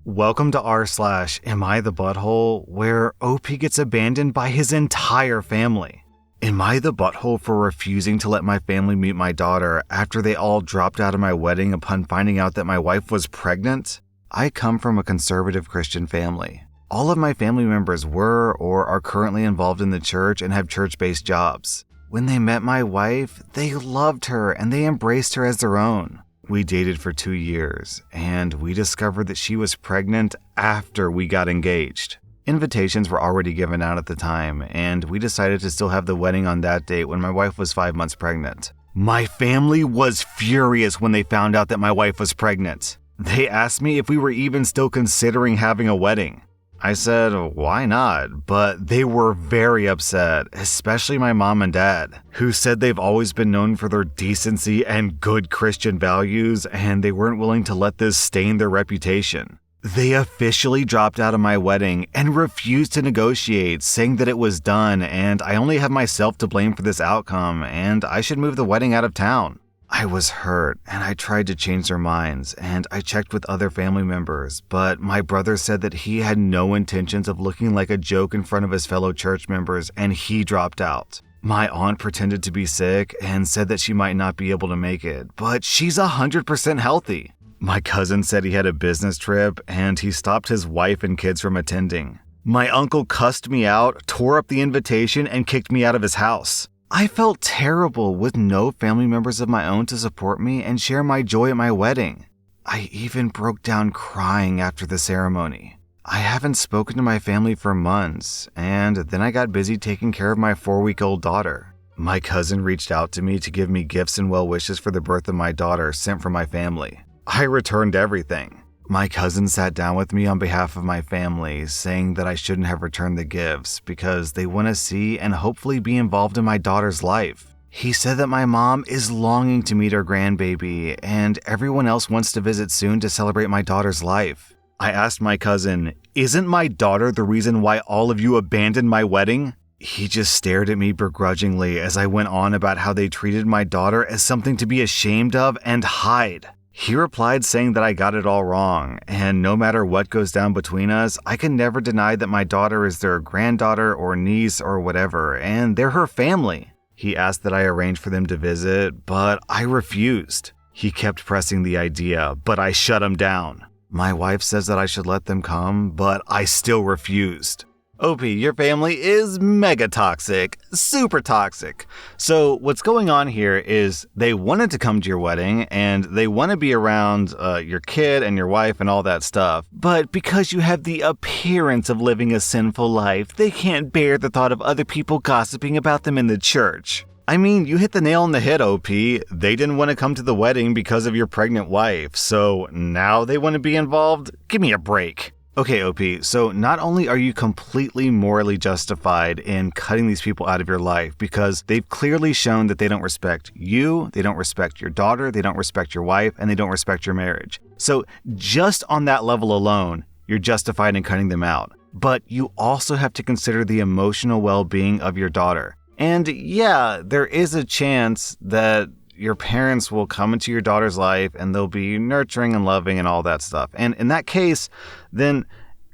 Welcome to r/Am I the Butthole, where OP gets abandoned by his entire family. Am I the butthole for refusing to let my family meet my daughter after they all dropped out of my wedding upon finding out that my wife was pregnant? I come from a conservative Christian family. All of my family members were or are currently involved in the church and have church-based jobs. When they met my wife, they loved her and they embraced her as their own. We dated for 2 years, and we discovered that she was pregnant after we got engaged. Invitations were already given out at the time, and we decided to still have the wedding on that date when my wife was 5 months pregnant. My family was furious when they found out that my wife was pregnant. They asked me if we were even still considering having a wedding. I said, why not? But they were very upset, especially my mom and dad, who said they've always been known for their decency and good Christian values, and they weren't willing to let this stain their reputation. They officially dropped out of my wedding and refused to negotiate, saying that it was done and I only have myself to blame for this outcome and I should move the wedding out of town. I was hurt and I tried to change their minds and I checked with other family members, but my brother said that he had no intentions of looking like a joke in front of his fellow church members and he dropped out. My aunt pretended to be sick and said that she might not be able to make it, but she's 100% healthy. My cousin said he had a business trip and he stopped his wife and kids from attending. My uncle cussed me out, tore up the invitation, and kicked me out of his house. I felt terrible with no family members of my own to support me and share my joy at my wedding. I even broke down crying after the ceremony. I haven't spoken to my family for months, and then I got busy taking care of my 4-week-old daughter. My cousin reached out to me to give me gifts and well wishes for the birth of my daughter sent from my family. I returned everything. My cousin sat down with me on behalf of my family, saying that I shouldn't have returned the gifts because they want to see and hopefully be involved in my daughter's life. He said that my mom is longing to meet her grandbaby and everyone else wants to visit soon to celebrate my daughter's life. I asked my cousin, "Isn't my daughter the reason why all of you abandoned my wedding?" He just stared at me begrudgingly as I went on about how they treated my daughter as something to be ashamed of and hide. He replied saying that I got it all wrong, and no matter what goes down between us, I can never deny that my daughter is their granddaughter or niece or whatever, and they're her family. He asked that I arrange for them to visit, but I refused. He kept pressing the idea, but I shut him down. My wife says that I should let them come, but I still refused. OP, your family is mega toxic, super toxic. So what's going on here is they wanted to come to your wedding and they want to be around your kid and your wife and all that stuff. But because you have the appearance of living a sinful life, they can't bear the thought of other people gossiping about them in the church. I mean, you hit the nail on the head, OP. They didn't want to come to the wedding because of your pregnant wife. So now they want to be involved? Give me a break. Okay, OP, so not only are you completely morally justified in cutting these people out of your life because they've clearly shown that they don't respect you, they don't respect your daughter, they don't respect your wife, and they don't respect your marriage. So just on that level alone, you're justified in cutting them out. But you also have to consider the emotional well-being of your daughter. And yeah, there is a chance that your parents will come into your daughter's life and they'll be nurturing and loving and all that stuff. And in that case, then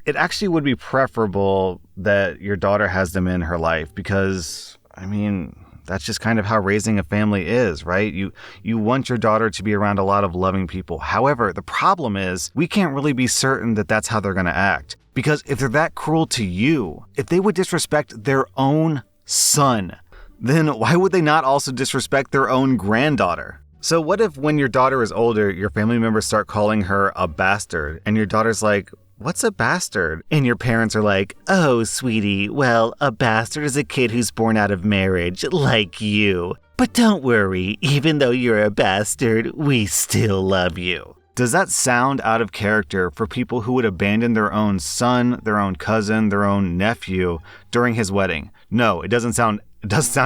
it actually would be preferable that your daughter has them in her life because, I mean, that's just kind of how raising a family is, right? You want your daughter to be around a lot of loving people. However, the problem is we can't really be certain that that's how they're going to act. Because if they're that cruel to you, if they would disrespect their own son, then why would they not also disrespect their own granddaughter? So what if when your daughter is older, your family members start calling her a bastard, and your daughter's like, "What's a bastard?" And your parents are like, "Oh, sweetie, well, a bastard is a kid who's born out of marriage, like you. But don't worry, even though you're a bastard, we still love you." Does that sound out of character for people who would abandon their own son, their own cousin, their own nephew during his wedding? No, it doesn't sound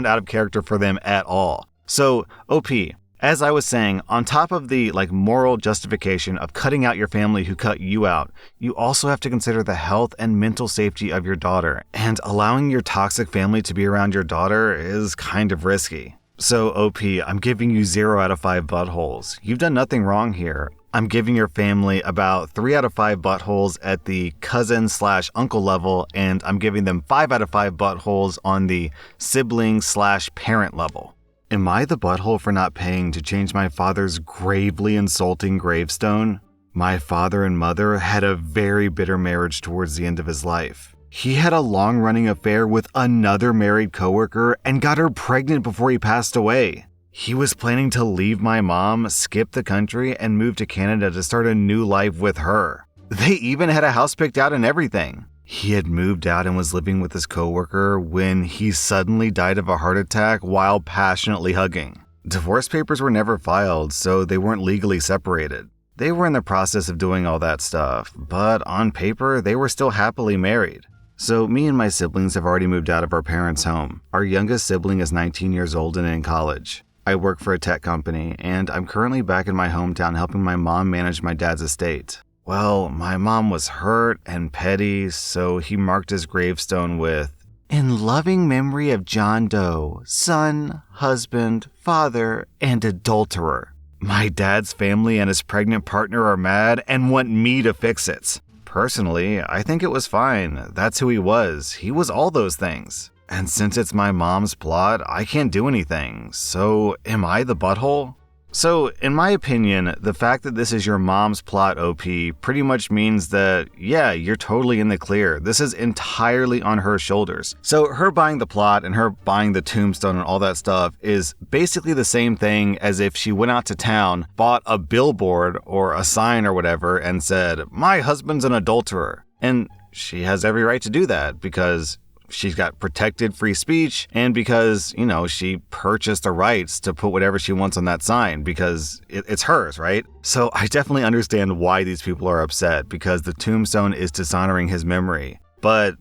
out of character for them at all. So, OP, as I was saying, on top of the moral justification of cutting out your family who cut you out, you also have to consider the health and mental safety of your daughter. And allowing your toxic family to be around your daughter is kind of risky. So, OP, I'm giving you 0 out of 5 buttholes. You've done nothing wrong here. I'm giving your family about 3 out of 5 buttholes at the cousin/uncle level, and I'm giving them 5 out of 5 buttholes on the sibling/parent level. Am I the butthole for not paying to change my father's gravely insulting gravestone? My father and mother had a very bitter marriage towards the end of his life. He had a long-running affair with another married coworker and got her pregnant before he passed away. He was planning to leave my mom, skip the country, and move to Canada to start a new life with her. They even had a house picked out and everything. He had moved out and was living with his coworker when he suddenly died of a heart attack while passionately hugging. Divorce papers were never filed, so they weren't legally separated. They were in the process of doing all that stuff, but on paper, they were still happily married. So me and my siblings have already moved out of our parents' home. Our youngest sibling is 19 years old and in college. I work for a tech company, and I'm currently back in my hometown helping my mom manage my dad's estate. Well, my mom was hurt and petty, so he marked his gravestone with, "In loving memory of John Doe, son, husband, father, and adulterer." My dad's family and his pregnant partner are mad and want me to fix it. Personally, I think it was fine. That's who he was. He was all those things. And since it's my mom's plot, I can't do anything. So, am I the butthole? So, in my opinion, the fact that this is your mom's plot, OP, pretty much means that, yeah, you're totally in the clear. This is entirely on her shoulders. So, her buying the plot and her buying the tombstone and all that stuff is basically the same thing as if she went out to town, bought a billboard or a sign or whatever, and said, "My husband's an adulterer." And she has every right to do that because she's got protected free speech, and because, she purchased the rights to put whatever she wants on that sign because it's hers, right? So I definitely understand why these people are upset because the tombstone is dishonoring his memory. But,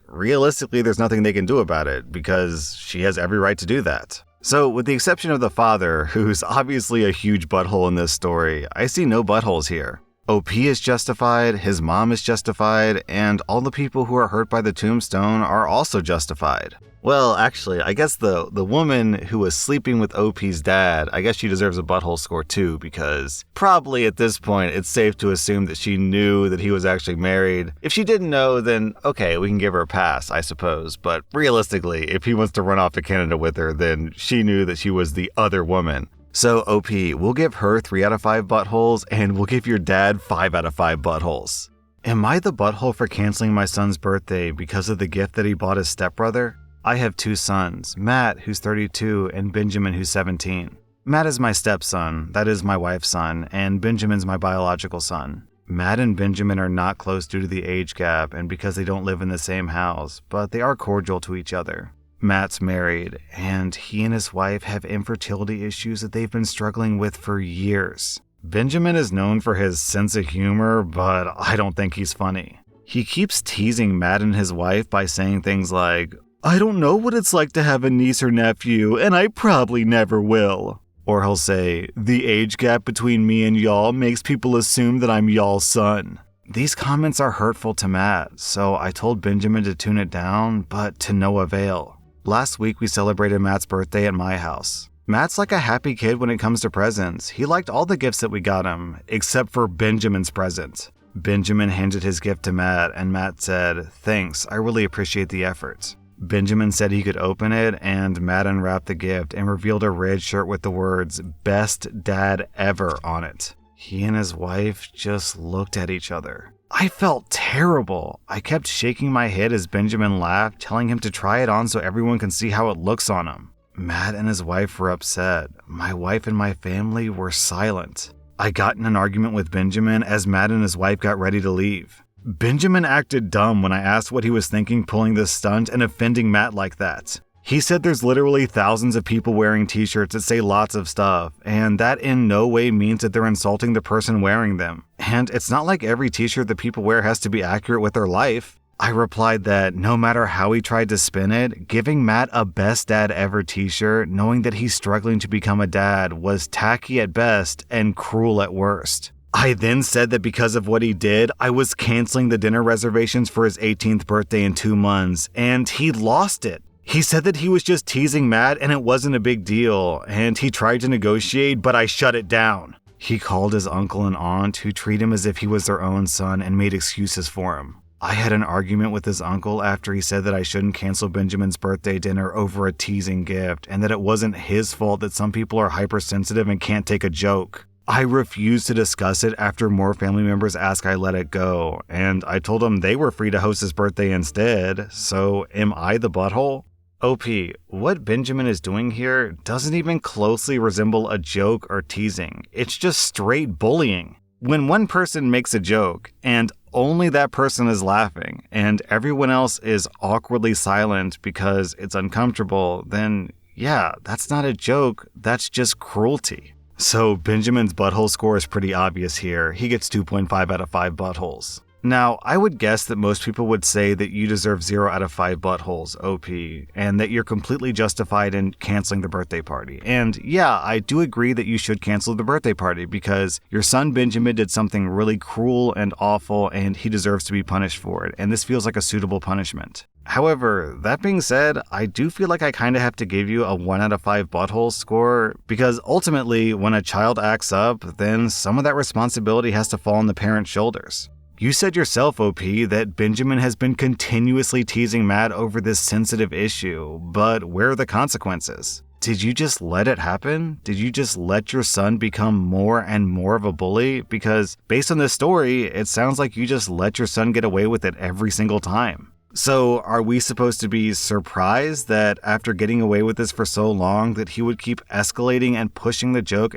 realistically, there's nothing they can do about it because she has every right to do that. So, with the exception of the father, who's obviously a huge butthole in this story, I see no buttholes here. OP is justified, his mom is justified, and all the people who are hurt by the tombstone are also justified. Well, actually, I guess the woman who was sleeping with OP's dad, I guess she deserves a butthole score too, because probably at this point it's safe to assume that she knew that he was actually married. If she didn't know, then okay, we can give her a pass, I suppose. But realistically, if he wants to run off to Canada with her, then she knew that she was the other woman. So, OP, we'll give her 3 out of 5 buttholes, and we'll give your dad 5 out of 5 buttholes. Am I the butthole for canceling my son's birthday because of the gift that he bought his stepbrother? I have 2 sons, Matt, who's 32, and Benjamin, who's 17. Matt is my stepson, that is my wife's son, and Benjamin's my biological son. Matt and Benjamin are not close due to the age gap and because they don't live in the same house, but they are cordial to each other. Matt's married, and he and his wife have infertility issues that they've been struggling with for years. Benjamin is known for his sense of humor, but I don't think he's funny. He keeps teasing Matt and his wife by saying things like, "I don't know what it's like to have a niece or nephew, and I probably never will." Or he'll say, "The age gap between me and y'all makes people assume that I'm y'all's son." These comments are hurtful to Matt, so I told Benjamin to tune it down, but to no avail. Last week we celebrated Matt's birthday at my house. Matt's like a happy kid when it comes to presents. He liked all the gifts that we got him, except for Benjamin's present. Benjamin handed his gift to Matt, and Matt said, "Thanks, I really appreciate the effort." Benjamin said he could open it, and Matt unwrapped the gift and revealed a red shirt with the words, "Best Dad Ever" on it. He and his wife just looked at each other. I felt terrible. I kept shaking my head as Benjamin laughed, telling him to try it on so everyone can see how it looks on him. Matt and his wife were upset. My wife and my family were silent. I got in an argument with Benjamin as Matt and his wife got ready to leave. Benjamin acted dumb when I asked what he was thinking pulling this stunt and offending Matt like that. He said there's literally thousands of people wearing t-shirts that say lots of stuff, and that in no way means that they're insulting the person wearing them. And it's not like every t-shirt that people wear has to be accurate with their life. I replied that no matter how he tried to spin it, giving Matt a Best Dad Ever t-shirt, knowing that he's struggling to become a dad, was tacky at best and cruel at worst. I then said that because of what he did, I was canceling the dinner reservations for his 18th birthday in 2 months, and he lost it. He said that he was just teasing Matt and it wasn't a big deal, and he tried to negotiate, but I shut it down. He called his uncle and aunt, who treat him as if he was their own son, and made excuses for him. I had an argument with his uncle after he said that I shouldn't cancel Benjamin's birthday dinner over a teasing gift, and that it wasn't his fault that some people are hypersensitive and can't take a joke. I refused to discuss it after more family members asked I let it go, and I told them they were free to host his birthday instead, so am I the butthole? OP, what Benjamin is doing here doesn't even closely resemble a joke or teasing. It's just straight bullying. When one person makes a joke, and only that person is laughing, and everyone else is awkwardly silent because it's uncomfortable, then yeah, that's not a joke, that's just cruelty. So Benjamin's butthole score is pretty obvious here. He gets 2.5 out of 5 buttholes. Now, I would guess that most people would say that you deserve 0 out of 5 buttholes, OP, and that you're completely justified in canceling the birthday party. And yeah, I do agree that you should cancel the birthday party because your son Benjamin did something really cruel and awful and he deserves to be punished for it, and this feels like a suitable punishment. However, that being said, I do feel like I kind of have to give you a 1 out of 5 buttholes score because ultimately, when a child acts up, then some of that responsibility has to fall on the parent's shoulders. You said yourself, OP, that Benjamin has been continuously teasing Matt over this sensitive issue, but where are the consequences? Did you just let it happen? Did you just let your son become more and more of a bully? Because based on this story, it sounds like you just let your son get away with it every single time. So are we supposed to be surprised that after getting away with this for so long that he would keep escalating and pushing the joke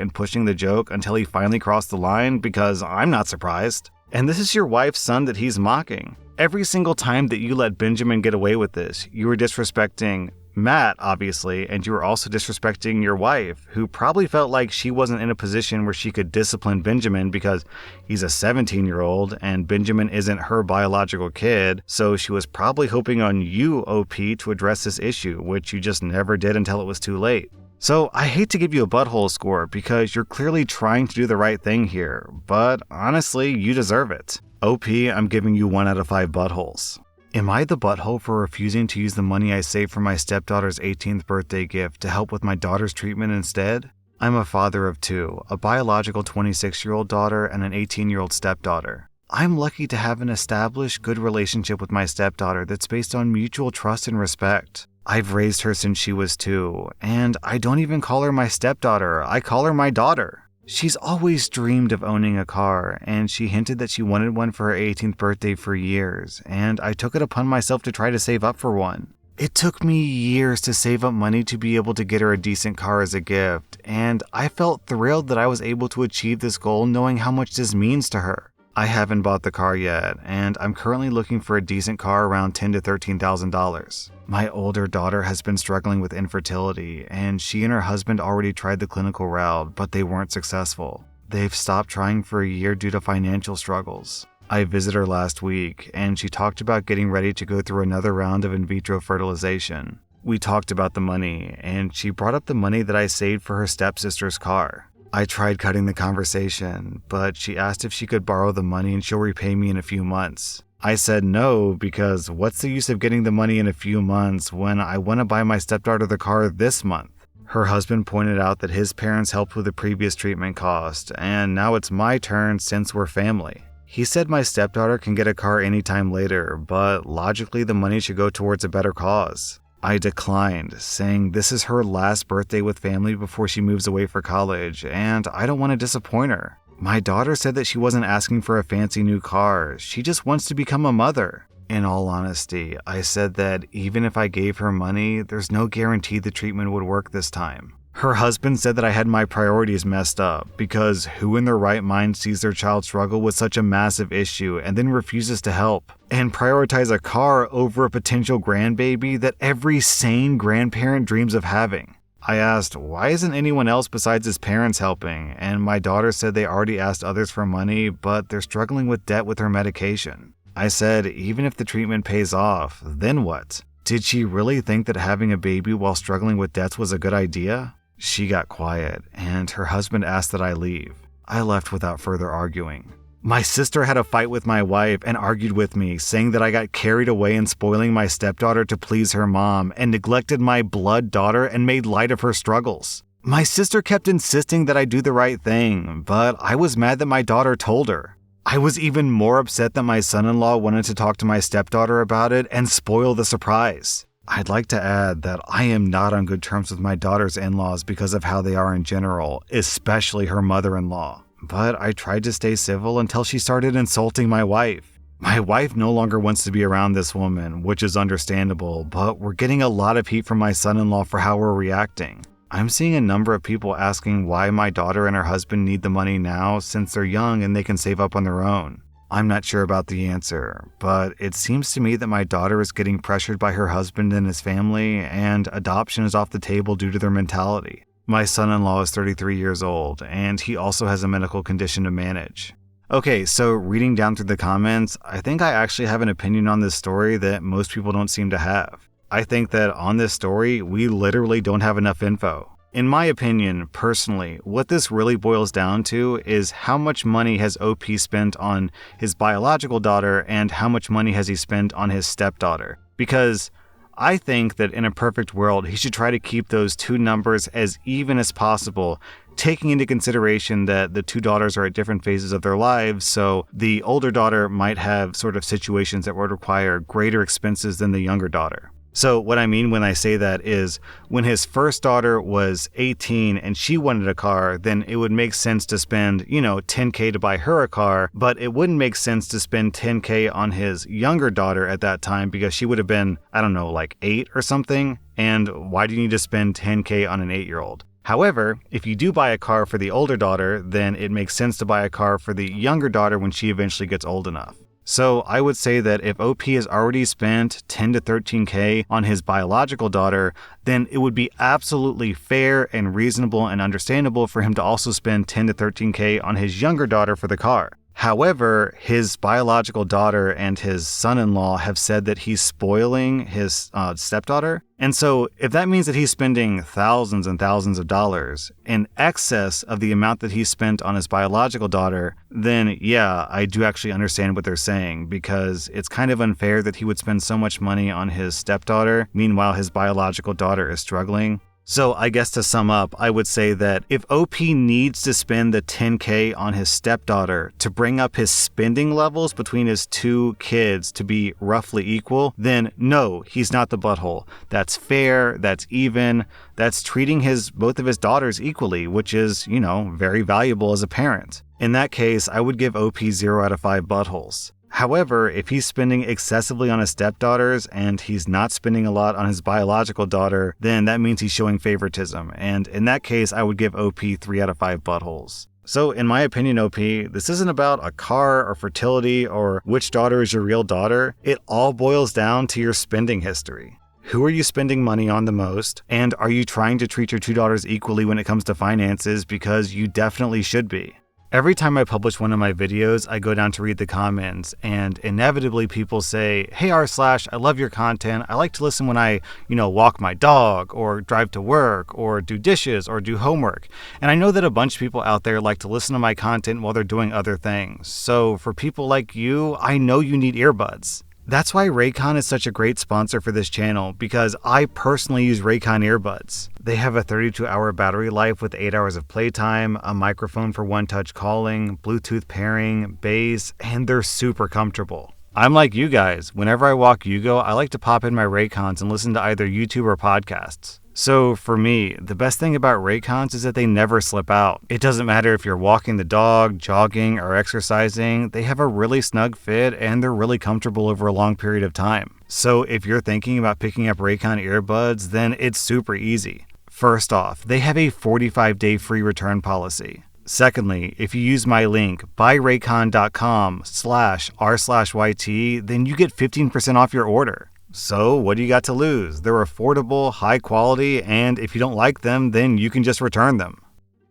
until he finally crossed the line? Because I'm not surprised. And this is your wife's son that he's mocking. Every single time that you let Benjamin get away with this, you were disrespecting Matt, obviously, and you were also disrespecting your wife, who probably felt like she wasn't in a position where she could discipline Benjamin because he's a 17-year-old and Benjamin isn't her biological kid, so she was probably hoping on you, OP, to address this issue, which you just never did until it was too late. So I hate to give you a butthole score because you're clearly trying to do the right thing here, but honestly, you deserve it. OP, I'm giving you 1 out of 5 buttholes. Am I the butthole for refusing to use the money I saved for my stepdaughter's 18th birthday gift to help with my daughter's treatment instead? I'm a father of 2, a biological 26-year-old daughter and an 18-year-old stepdaughter. I'm lucky to have an established, good relationship with my stepdaughter that's based on mutual trust and respect. I've raised her since she was 2, and I don't even call her my stepdaughter, I call her my daughter. She's always dreamed of owning a car, and she hinted that she wanted one for her 18th birthday for years, and I took it upon myself to try to save up for one. It took me years to save up money to be able to get her a decent car as a gift, and I felt thrilled that I was able to achieve this goal knowing how much this means to her. I haven't bought the car yet, and I'm currently looking for a decent car around $10,000 to $13,000. My older daughter has been struggling with infertility, and she and her husband already tried the clinical route, but they weren't successful. They've stopped trying for a year due to financial struggles. I visited her last week, and she talked about getting ready to go through another round of in vitro fertilization. We talked about the money, and she brought up the money that I saved for her stepsister's car. I tried cutting the conversation, but she asked if she could borrow the money and she'll repay me in a few months. I said no, because what's the use of getting the money in a few months when I want to buy my stepdaughter the car this month? Her husband pointed out that his parents helped with the previous treatment cost, and now it's my turn since we're family. He said my stepdaughter can get a car anytime later, but logically the money should go towards a better cause. I declined, saying this is her last birthday with family before she moves away for college, and I don't want to disappoint her. My daughter said that she wasn't asking for a fancy new car, she just wants to become a mother. In all honesty, I said that even if I gave her money, there's no guarantee the treatment would work this time. Her husband said that I had my priorities messed up, because who in their right mind sees their child struggle with such a massive issue and then refuses to help, and prioritize a car over a potential grandbaby that every sane grandparent dreams of having. I asked, why isn't anyone else besides his parents helping? And my daughter said they already asked others for money, but they're struggling with debt with her medication. I said, even if the treatment pays off, then what? Did she really think that having a baby while struggling with debts was a good idea? She got quiet, and her husband asked that I leave. I left without further arguing. My sister had a fight with my wife and argued with me, saying that I got carried away in spoiling my stepdaughter to please her mom and neglected my blood daughter and made light of her struggles. My sister kept insisting that I do the right thing, but I was mad that my daughter told her. I was even more upset that my son-in-law wanted to talk to my stepdaughter about it and spoil the surprise. I'd like to add that I am not on good terms with my daughter's in-laws because of how they are in general, especially her mother-in-law. But I tried to stay civil until she started insulting my wife. My wife no longer wants to be around this woman, which is understandable, but we're getting a lot of heat from my son-in-law for how we're reacting. I'm seeing a number of people asking why my daughter and her husband need the money now since they're young and they can save up on their own. I'm not sure about the answer, but it seems to me that my daughter is getting pressured by her husband and his family, and adoption is off the table due to their mentality. My son-in-law is 33 years old, and he also has a medical condition to manage. Okay, so reading down through the comments, I think I actually have an opinion on this story that most people don't seem to have. I think that on this story, we literally don't have enough info. In my opinion, personally, what this really boils down to is how much money has OP spent on his biological daughter and how much money has he spent on his stepdaughter. Because I think that in a perfect world, he should try to keep those two numbers as even as possible, taking into consideration that the two daughters are at different phases of their lives, so the older daughter might have sort of situations that would require greater expenses than the younger daughter. So what I mean when I say that is when his first daughter was 18 and she wanted a car, then it would make sense to spend, $10K to buy her a car, but it wouldn't make sense to spend $10K on his younger daughter at that time because she would have been, like 8 or something. And why do you need to spend $10K on an 8-year-old? However, if you do buy a car for the older daughter, then it makes sense to buy a car for the younger daughter when she eventually gets old enough. So I would say that if OP has already spent 10 to 13K on his biological daughter, then it would be absolutely fair and reasonable and understandable for him to also spend 10 to 13K on his younger daughter for the car. However, his biological daughter and his son-in-law have said that he's spoiling his stepdaughter. And so if that means that he's spending thousands and thousands of dollars in excess of the amount that he spent on his biological daughter, then yeah, I do actually understand what they're saying, because it's kind of unfair that he would spend so much money on his stepdaughter, meanwhile his biological daughter is struggling. So I guess to sum up, I would say that if OP needs to spend the 10K on his stepdaughter to bring up his spending levels between his two kids to be roughly equal, then no, he's not the butthole. That's fair, that's even, that's treating both of his daughters equally, which is, very valuable as a parent. In that case, I would give OP 0 out of 5 buttholes. However, if he's spending excessively on his stepdaughters and he's not spending a lot on his biological daughter, then that means he's showing favoritism. And in that case, I would give OP 3 out of 5 buttholes. So in my opinion, OP, this isn't about a car or fertility or which daughter is your real daughter. It all boils down to your spending history. Who are you spending money on the most? And are you trying to treat your two daughters equally when it comes to finances? Because you definitely should be. Every time I publish one of my videos, I go down to read the comments, and inevitably people say, "Hey r/, I love your content. I like to listen when I, walk my dog or drive to work or do dishes or do homework." And I know that a bunch of people out there like to listen to my content while they're doing other things. So for people like you, I know you need earbuds. That's why Raycon is such a great sponsor for this channel, because I personally use Raycon earbuds. They have a 32-hour battery life with 8 hours of playtime, a microphone for one-touch calling, Bluetooth pairing, bass, and they're super comfortable. I'm like you guys. Whenever I walk Yugo, I like to pop in my Raycons and listen to either YouTube or podcasts. So for me, the best thing about Raycons is that they never slip out. It doesn't matter if you're walking the dog, jogging, or exercising, they have a really snug fit and they're really comfortable over a long period of time. So if you're thinking about picking up Raycon earbuds, then it's super easy. First off, they have a 45-day free return policy. Secondly, if you use my link, buyraycon.com/r/YT, then you get 15% off your order. So what do you got to lose? They're affordable, high quality, and if you don't like them, then you can just return them.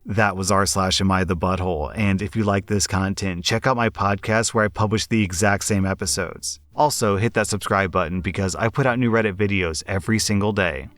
That was r/AmITheA Butthole, and if you like this content, check out my podcast where I publish the exact same episodes. Also, hit that subscribe button because I put out new Reddit videos every single day.